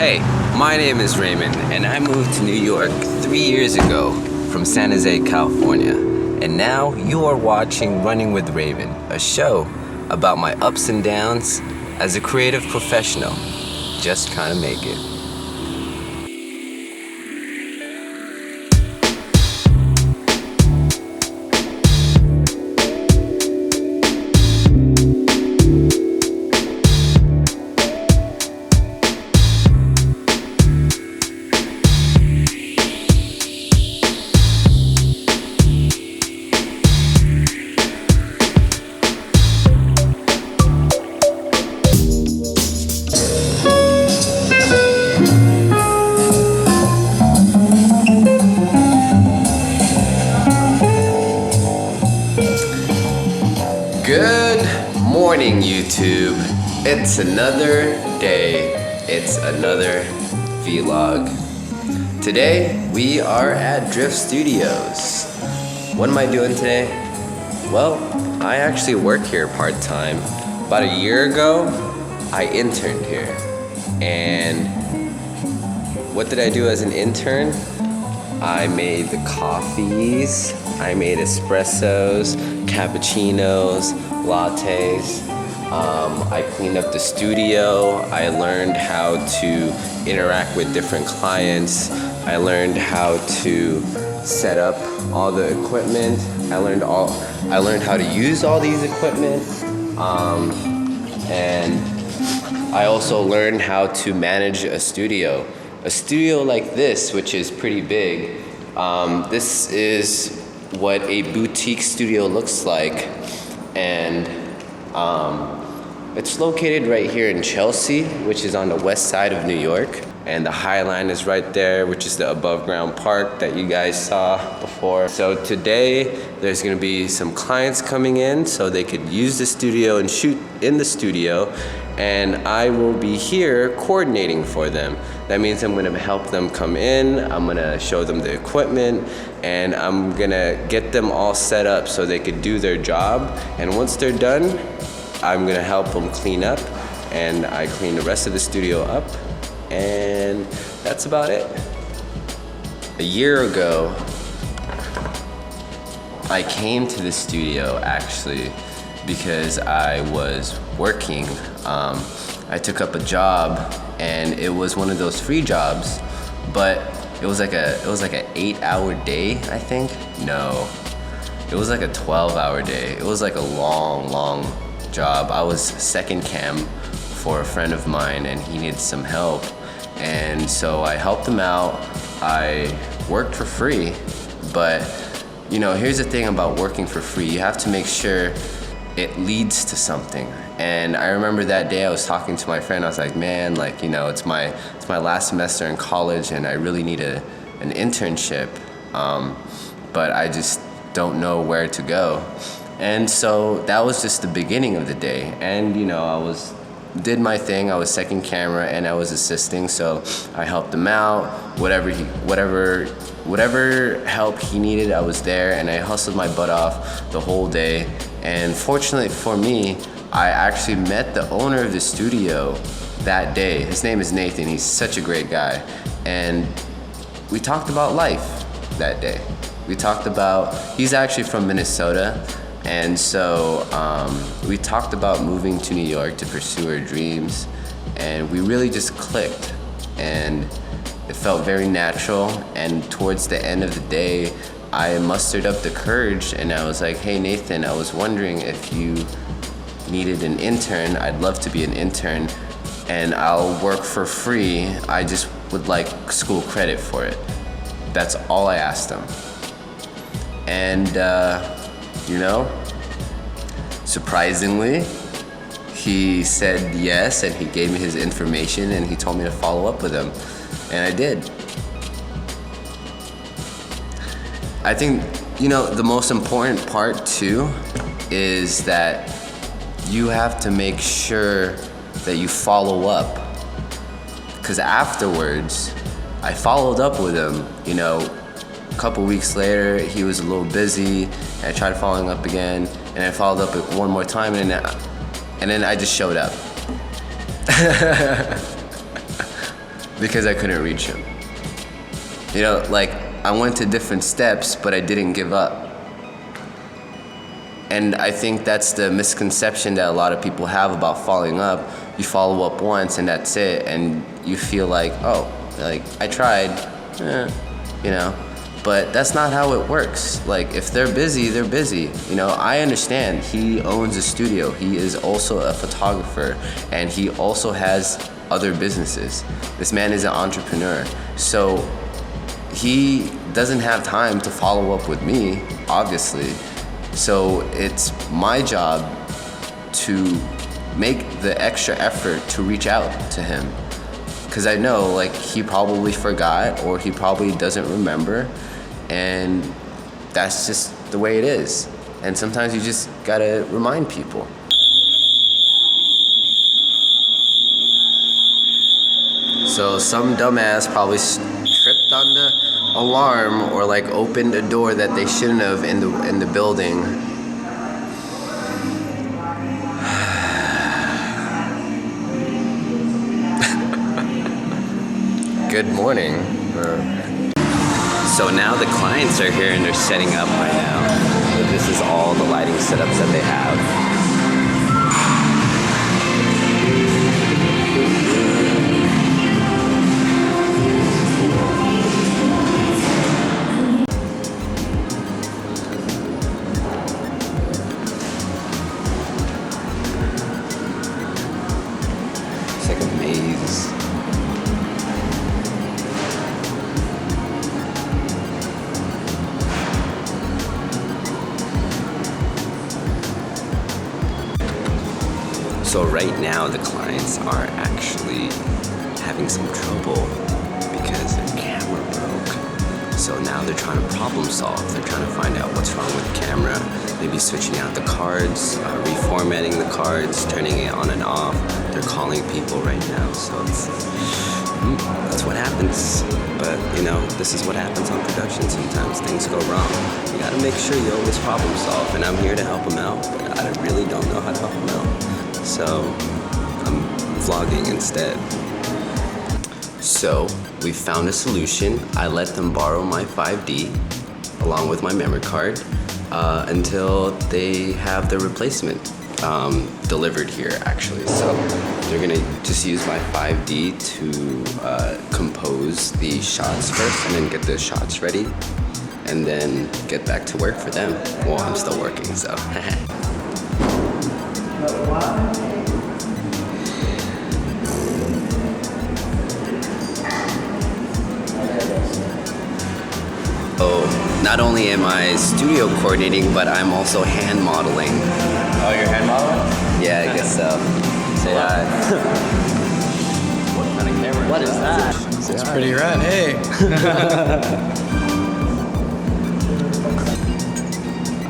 Hey, my name is Raymond, and I moved to New York 3 years ago from San Jose, California. And now you are watching Running with Raymond, a show about my ups and downs as a creative professional. Just kinda make it. Good morning, YouTube. It's another day. It's another vlog. Today, we are at Drift Studios. What am I doing today? Well, I actually work here part-time. About a year ago, I interned here. And what did I do as an intern? I made the coffees, I made espressos, cappuccinos, lattes. I cleaned up the studio. I learned how to interact with different clients. I learned how to set up all the equipment. I learned how to use all these equipment. And I also learned how to manage a studio. A studio like this, which is pretty big, this is what a boutique studio looks like. And it's located right here in Chelsea, which is on the west side of New York. And the High Line is right there, which is the above ground park that you guys saw before. So today, there's gonna be some clients coming in so they could use the studio and shoot in the studio. And I will be here coordinating for them. That means I'm gonna help them come in, I'm gonna show them the equipment, and I'm gonna get them all set up so they could do their job. And once they're done, I'm gonna help them clean up, and I clean the rest of the studio up, and that's about it. A year ago, I came to the studio actually because I was working. I took up a job, and it was one of those free jobs, but it was like an 8-hour day, I think. No, it was like a 12-hour day. It was like a long job. I was second cam for a friend of mine, and he needed some help, and so I helped him out. I worked for free, but you know, here's the thing about working for free. You have to make sure it leads to something. And I remember that day I was talking to my friend. I was like, man, like, you know, it's my last semester in college, and I really need an internship, but I just don't know where to go. And so that was just the beginning of the day. And you know, did my thing. I was second camera, and I was assisting, so I helped him out. Whatever help he needed, I was there, and I hustled my butt off the whole day. And fortunately for me, I actually met the owner of the studio that day. His name is Nathan. He's such a great guy. And we talked about life that day. He's actually from Minnesota. And so we talked about moving to New York to pursue our dreams. And we really just clicked. And it felt very natural. And towards the end of the day, I mustered up the courage, and I was like, hey Nathan, I was wondering if you needed an intern. I'd love to be an intern, and I'll work for free. I just would like school credit for it. That's all I asked him. And you know, surprisingly, he said yes, and he gave me his information, and he told me to follow up with him, and I did. I think, you know, the most important part too is that you have to make sure that you follow up. Because afterwards, I followed up with him, you know, a couple weeks later. He was a little busy, and I tried following up again, and I followed up one more time, and then I just showed up. because I couldn't reach him. You know, like, I went to different steps, but I didn't give up. And I think that's the misconception that a lot of people have about following up. You follow up once and that's it, and you feel like, oh, like, I tried, you know. But that's not how it works. Like, if they're busy, they're busy. You know, I understand he owns a studio. He is also a photographer, and he also has other businesses. This man is an entrepreneur. So he doesn't have time to follow up with me, obviously. So it's my job to make the extra effort to reach out to him. Because I know, like, he probably forgot or he probably doesn't remember. And that's just the way it is. And sometimes you just gotta remind people. So some dumbass probably tripped on the alarm or like opened a door that they shouldn't have in the building. Good morning. So now the clients are here and they're setting up right now. So this is all the lighting setups that they have. It's like a maze. So right now the clients are actually having some trouble because their camera broke. So now they're trying to problem solve. They're trying to find out what's wrong with the camera, maybe switching out the cards, reformatting the cards, turning it on and off. They're calling people right now, so that's what happens. But you know, this is what happens on production. Sometimes things go wrong. You gotta make sure you always problem solve, and I'm here to help them out, but I really don't know how to help them out. So I'm vlogging instead. So we found a solution. I let them borrow my 5D along with my memory card until they have the replacement delivered here actually. So they're gonna just use my 5D to compose the shots first and then get the shots ready and then get back to work for them. Well, I'm still working, so. Oh, not only am I studio coordinating, but I'm also hand modeling. Oh, you're hand modeling? Yeah, I guess so. Say hi. What kind of camera? What is that? It's pretty rad. Hey.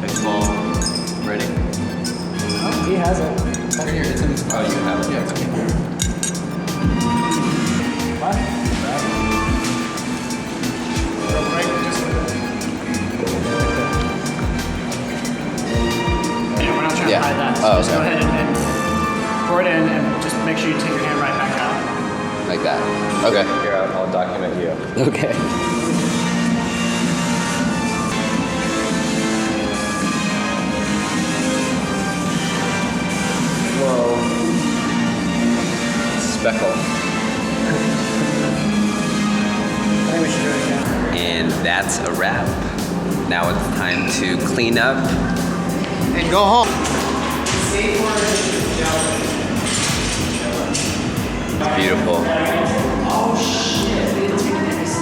Baseball. Ready? Oh, he has it. Here, it's in this. Oh, you have it. Yeah, it's okay. What? Yeah, we're not trying Yeah. to hide that. So Oh, just okay. go ahead and pour it in and just make sure you take your hand right back out. Like that. Okay. Here, I'll document you. Okay. Whoa. Speckle. I think we should do it again. And that's a wrap. Now it's time to clean up and go home. It's beautiful. Oh shit, we didn't take a nice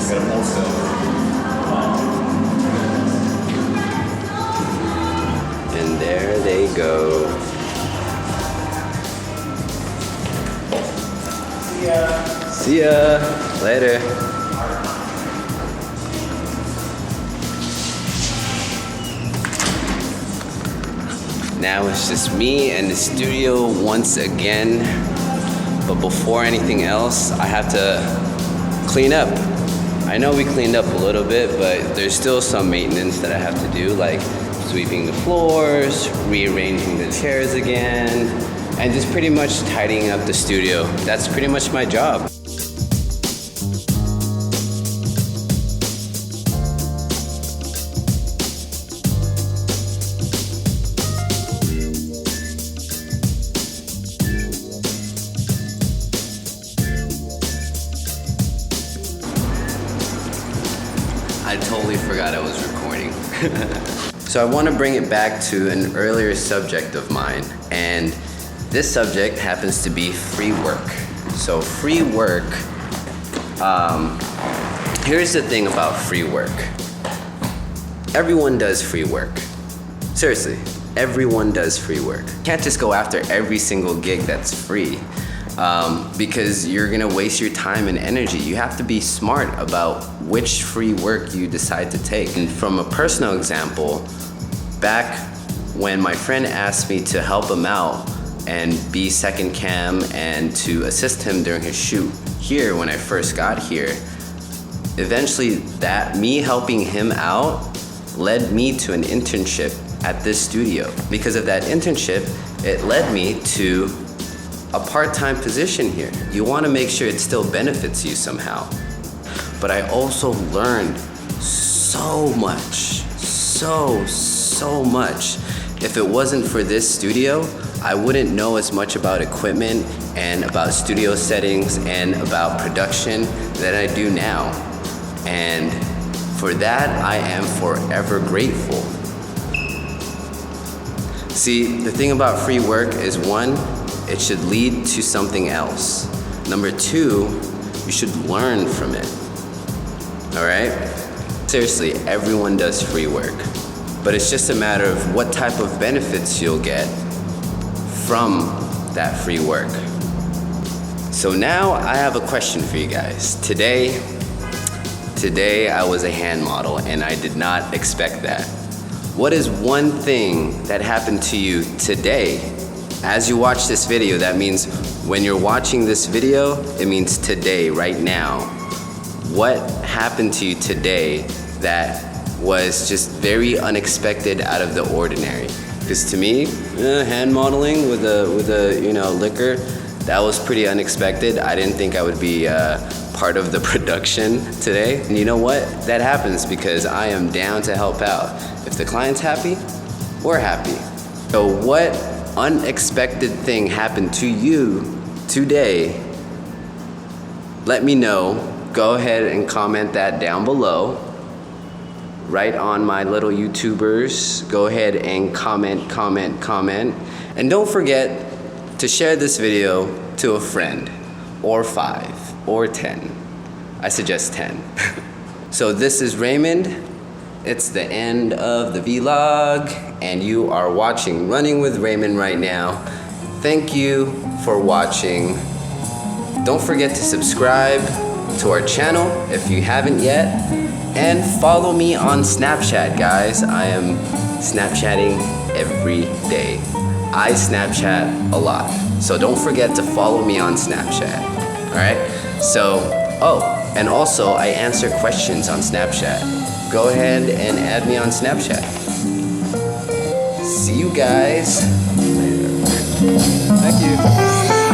Got a full silver. And there they go. See ya. Later. Now it's just me and the studio once again. But before anything else, I have to clean up. I know we cleaned up a little bit, but there's still some maintenance that I have to do, like sweeping the floors, rearranging the chairs again, and just pretty much tidying up the studio. That's pretty much my job. I totally forgot I was recording. So I want to bring it back to an earlier subject of mine, and this subject happens to be free work. So free work, here's the thing about free work. Everyone does free work. Seriously, everyone does free work. You can't just go after every single gig that's free. Because you're gonna waste your time and energy. You have to be smart about which free work you decide to take. And from a personal example, back when my friend asked me to help him out and be second cam and to assist him during his shoot here when I first got here, eventually me helping him out led me to an internship at this studio. Because of that internship, it led me to a part-time position here. You want to make sure it still benefits you somehow. But I also learned so much, so much. If it wasn't for this studio, I wouldn't know as much about equipment and about studio settings and about production that I do now. And for that, I am forever grateful. See, the thing about free work is, one, it should lead to something else. Number two, you should learn from it. All right? Seriously, everyone does free work. But it's just a matter of what type of benefits you'll get from that free work. So now I have a question for you guys. Today I was a hand model and I did not expect that. What is one thing that happened to you today? As you watch this video, that means when you're watching this video, it means today, right now. What happened to you today that was just very unexpected, out of the ordinary? Because to me, hand modeling with a liquor, that was pretty unexpected. I didn't think I would be part of the production today. And you know what? That happens because I am down to help out. If the client's happy, we're happy. So what unexpected thing happened to you today? Let me know. Go ahead and comment that down below. Right on my little YouTubers. Go ahead and comment. And don't forget to share this video to a friend, or 5, or 10. I suggest 10. So this is Raymond. It's the end of the vlog, and you are watching Running with Raymond right now. Thank you for watching. Don't forget to subscribe to our channel if you haven't yet, and follow me on Snapchat, guys. I am Snapchatting every day. I Snapchat a lot, so don't forget to follow me on Snapchat. All right? So, and also I answer questions on Snapchat. Go ahead and add me on Snapchat. See you guys later. Thank you.